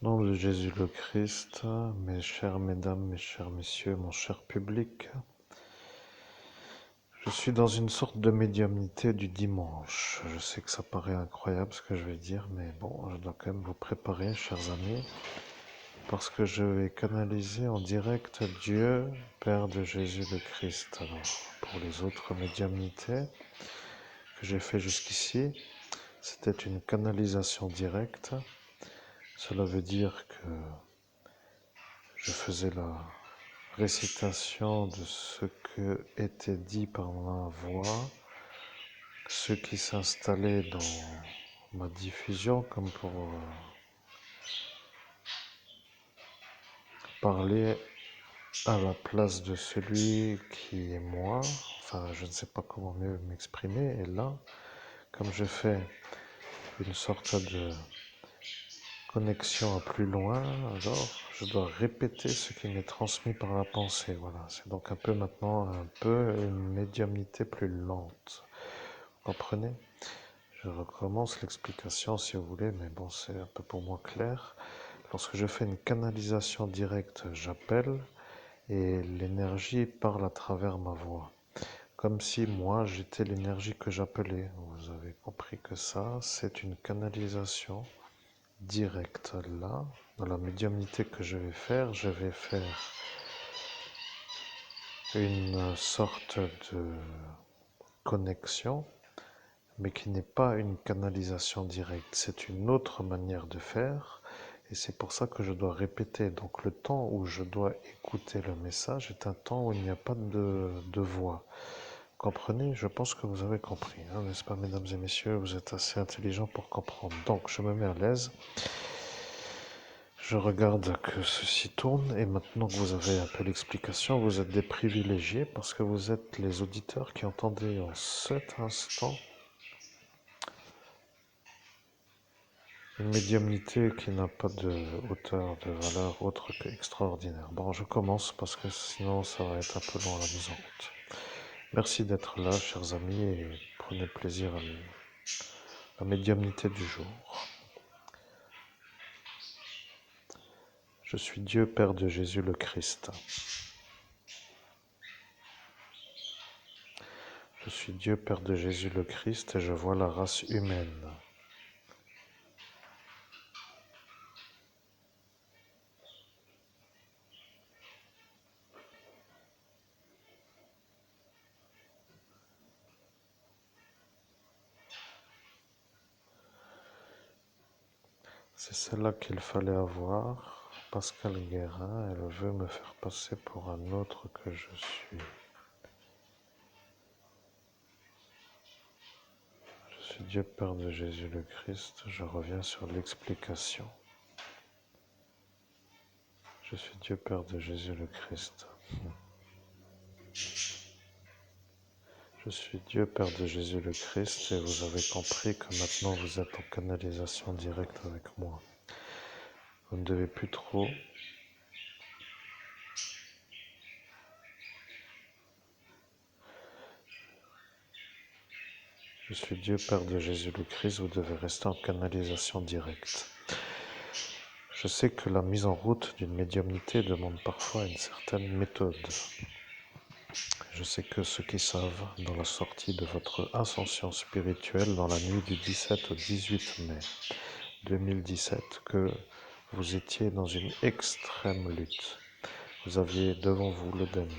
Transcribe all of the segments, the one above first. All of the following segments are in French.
Nom de Jésus le Christ, mes chères mesdames, mes chers messieurs, mon cher public, je suis dans une sorte de médiumnité du dimanche. Je sais que ça paraît incroyable ce que je vais dire, mais bon, je dois quand même vous préparer, chers amis, parce que je vais canaliser en direct Dieu, Père de Jésus le Christ. Alors, pour les autres médiumnités que j'ai fait jusqu'ici, c'était une canalisation directe. Cela veut dire que je faisais la récitation de ce que était dit par ma voix, ce qui s'installait dans ma diffusion, comme pour parler à la place de celui qui est moi. Enfin, je ne sais pas comment mieux m'exprimer. Et là, comme je fais une sorte de connexion à plus loin, alors je dois répéter ce qui m'est transmis par la pensée. Voilà, c'est donc un peu maintenant une médiumnité plus lente. Vous comprenez? Je recommence l'explication si vous voulez, mais bon, c'est un peu pour moi clair. Lorsque je fais une canalisation directe, j'appelle et l'énergie parle à travers ma voix. Comme si moi, j'étais l'énergie que j'appelais. Vous avez compris que ça, c'est une canalisation directe. Là, dans la médiumnité que je vais faire une sorte de connexion, mais qui n'est pas une canalisation directe. C'est une autre manière de faire, et c'est pour ça que je dois répéter. Donc le temps où je dois écouter le message est un temps où il n'y a pas de voix. Comprenez? Je pense que vous avez compris, hein, n'est-ce pas, mesdames et messieurs? Vous êtes assez intelligents pour comprendre. Donc je me mets à l'aise. Je regarde que ceci tourne, et maintenant que vous avez un peu l'explication, vous êtes des privilégiés parce que vous êtes les auditeurs qui entendaient en cet instant une médiumnité qui n'a pas de hauteur, de valeur autre qu'extraordinaire. Bon, je commence parce que sinon ça va être un peu long à la mise en route. Merci d'être là, chers amis, et prenez plaisir à la médiumnité du jour. Je suis Dieu, Père de Jésus le Christ. Je suis Dieu, Père de Jésus le Christ, et je vois la race humaine. C'est celle-là qu'il fallait avoir. Pascal Guérin, elle veut me faire passer pour un autre que je suis. Je suis Dieu Père de Jésus le Christ. Je reviens sur l'explication. Je suis Dieu Père de Jésus le Christ. Je suis Dieu Père de Jésus le Christ, et vous avez compris que maintenant vous êtes en canalisation directe avec moi. Vous ne devez plus trop Je suis Dieu Père de Jésus le Christ, vous devez rester en canalisation directe. Je sais que la mise en route d'une médiumnité demande parfois une certaine méthode. Je sais que ceux qui savent, dans la sortie de votre ascension spirituelle dans la nuit du 17 au 18 mai 2017, que vous étiez dans une extrême lutte. Vous aviez devant vous l'Éden,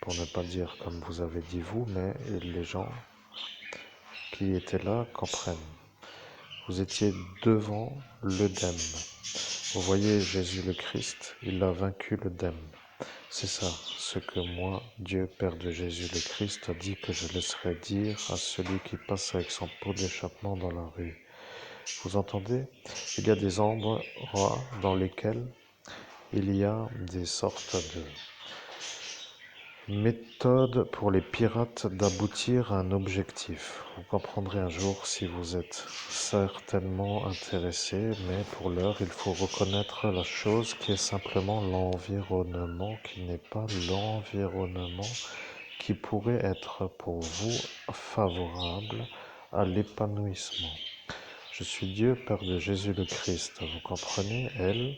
pour ne pas dire comme vous avez dit vous, mais les gens qui étaient là comprennent. Vous étiez devant l'œdème. Vous voyez Jésus le Christ, il a vaincu l'œdème. C'est ça, ce que moi, Dieu Père de Jésus le Christ, a dit que je laisserai dire à celui qui passe avec son pot d'échappement dans la rue. Vous entendez? Il y a des endroits dans lesquels il y a des sortes de méthode pour les pirates d'aboutir à un objectif. Vous comprendrez un jour si vous êtes certainement intéressé, mais pour l'heure, il faut reconnaître la chose qui est simplement l'environnement, qui n'est pas l'environnement qui pourrait être pour vous favorable à l'épanouissement. Je suis Dieu, Père de Jésus le Christ. Vous comprenez? Elle,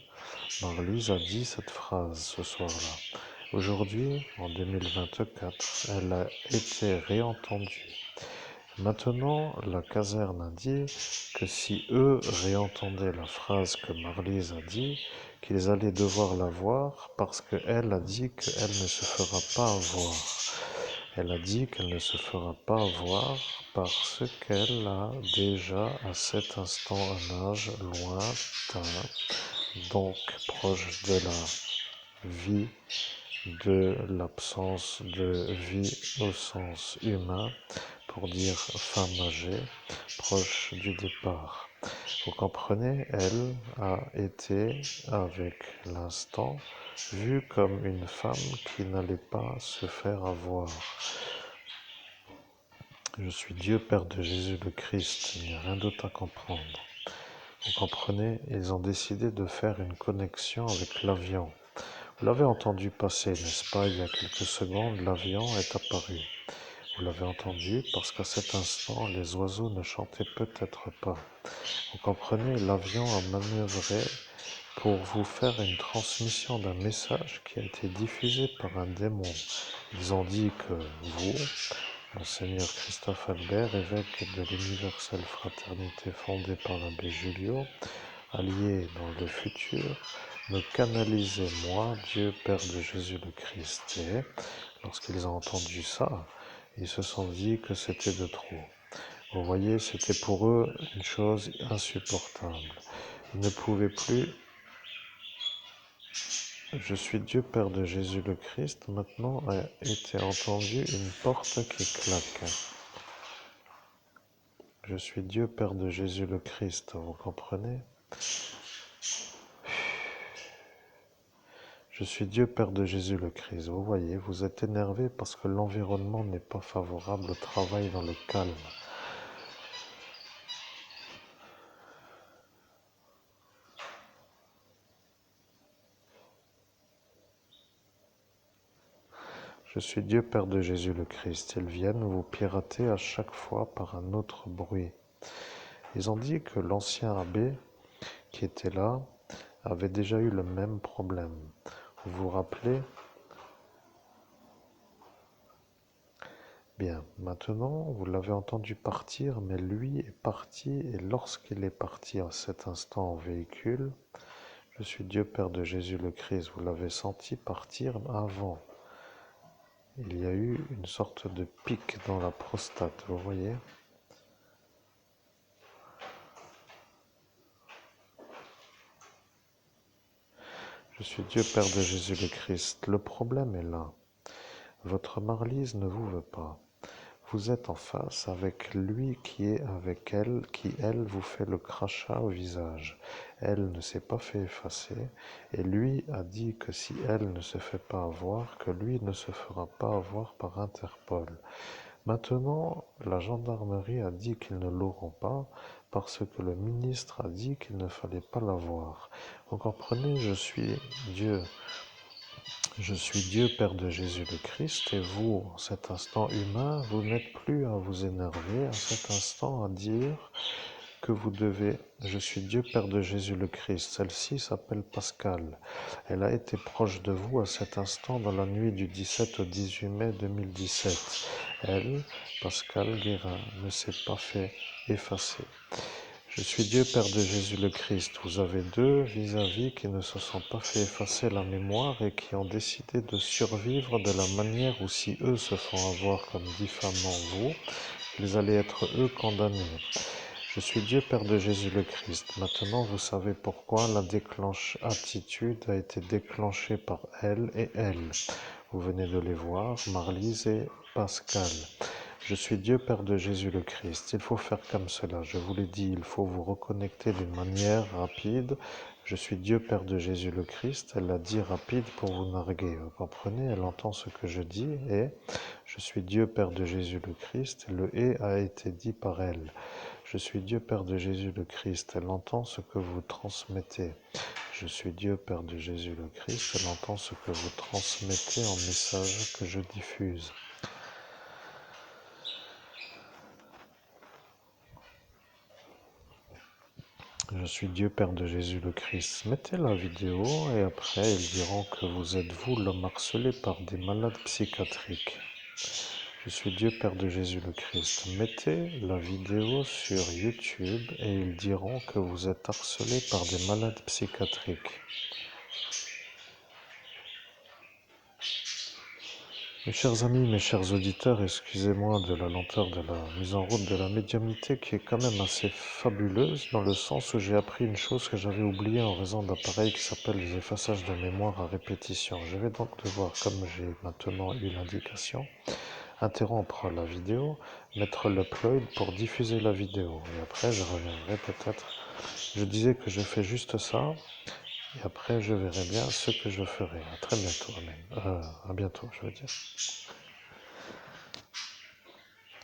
Marlise, a dit cette phrase ce soir-là. Aujourd'hui, en 2024, elle a été réentendue. Maintenant, la caserne a dit que si eux réentendaient la phrase que Marlise a dit, qu'ils allaient devoir la voir parce qu'elle a dit qu'elle ne se fera pas avoir. Elle a dit qu'elle ne se fera pas avoir parce qu'elle a déjà à cet instant un âge lointain, donc proche de la vie, de l'absence de vie au sens humain, pour dire femme âgée, proche du départ. Vous comprenez, elle a été, avec l'instant, vue comme une femme qui n'allait pas se faire avoir. Je suis Dieu, Père de Jésus le Christ, il n'y a rien d'autre à comprendre. Vous comprenez, ils ont décidé de faire une connexion avec l'avion. Vous l'avez entendu passer, n'est-ce pas? Il y a quelques secondes, l'avion est apparu. Vous l'avez entendu parce qu'à cet instant, les oiseaux ne chantaient peut-être pas. Vous comprenez, l'avion a manœuvré pour vous faire une transmission d'un message qui a été diffusé par un démon. Ils ont dit que vous, Monseigneur Christophe Albert, évêque de l'Universelle Fraternité fondée par l'abbé Julio, allié dans le futur, me canalisez moi, Dieu Père de Jésus le Christ. Et lorsqu'ils ont entendu ça, ils se sont dit que c'était de trop. Vous voyez, c'était pour eux une chose insupportable. Ils ne pouvaient plus. Je suis Dieu Père de Jésus le Christ. Maintenant a été entendue une porte qui claque. Je suis Dieu Père de Jésus le Christ, vous comprenez? Je suis Dieu Père de Jésus le Christ. Vous voyez, vous êtes énervé parce que l'environnement n'est pas favorable au travail dans le calme. Je suis Dieu Père de Jésus le Christ. Ils viennent vous pirater à chaque fois par un autre bruit. Ils ont dit que l'ancien abbé qui était là avait déjà eu le même problème. Vous vous rappelez? Bien, maintenant, vous l'avez entendu partir, mais lui est parti, et lorsqu'il est parti à cet instant en véhicule, je suis Dieu Père de Jésus le Christ, vous l'avez senti partir avant. Il y a eu une sorte de pic dans la prostate, vous voyez? Je suis Dieu Père de Jésus le Christ. Le problème est là. Votre Marlise ne vous veut pas. Vous êtes en face avec lui qui est avec elle, qui elle vous fait le crachat au visage. Elle ne s'est pas fait effacer et lui a dit que si elle ne se fait pas avoir, que lui ne se fera pas avoir par Interpol. Maintenant, la gendarmerie a dit qu'ils ne l'auront pas parce que le ministre a dit qu'il ne fallait pas l'avoir. Vous comprenez, je suis Dieu. Je suis Dieu, Père de Jésus le Christ, et vous, en cet instant humain, vous n'êtes plus à vous énerver, à cet instant à dire que vous devez. Je suis Dieu, Père de Jésus le Christ. Celle-ci s'appelle Pascal. Elle a été proche de vous à cet instant dans la nuit du 17 au 18 mai 2017. Elle, Pascal Guérin, ne s'est pas fait effacer. Je suis Dieu, Père de Jésus le Christ. Vous avez deux vis-à-vis qui ne se sont pas fait effacer la mémoire et qui ont décidé de survivre de la manière où si eux se font avoir comme diffamant vous, ils allaient être eux condamnés. Je suis Dieu, Père de Jésus le Christ. Maintenant, vous savez pourquoi la attitude a été déclenchée par elle et elle. Vous venez de les voir, Marlise et Pascal. Je suis Dieu, Père de Jésus le Christ. Il faut faire comme cela. Je vous l'ai dit, il faut vous reconnecter d'une manière rapide. Je suis Dieu, Père de Jésus le Christ. Elle l'a dit rapide pour vous narguer. Vous comprenez? Elle entend ce que je dis et je suis Dieu, Père de Jésus le Christ. Le et a été dit par elle. Je suis Dieu, Père de Jésus le Christ. Elle entend ce que vous transmettez. Je suis Dieu, Père de Jésus le Christ. Elle entend ce que vous transmettez en message que je diffuse. Je suis Dieu, Père de Jésus le Christ. Mettez la vidéo et après ils diront que vous êtes vous l'homme harcelé par des malades psychiatriques. Je suis Dieu, Père de Jésus le Christ. Mettez la vidéo sur YouTube et ils diront que vous êtes harcelé par des malades psychiatriques. Mes chers amis, mes chers auditeurs, excusez-moi de la lenteur de la mise en route de la médiumnité qui est quand même assez fabuleuse dans le sens où j'ai appris une chose que j'avais oubliée en raison d'appareils qui s'appellent les effaçages de mémoire à répétition. Je vais donc devoir, comme j'ai maintenant eu l'indication, interrompre la vidéo, mettre l'upload pour diffuser la vidéo. Et après, je reviendrai peut-être. Je disais que je fais juste ça, et après, je verrai bien ce que je ferai. À très bientôt, amen. À bientôt, je veux dire.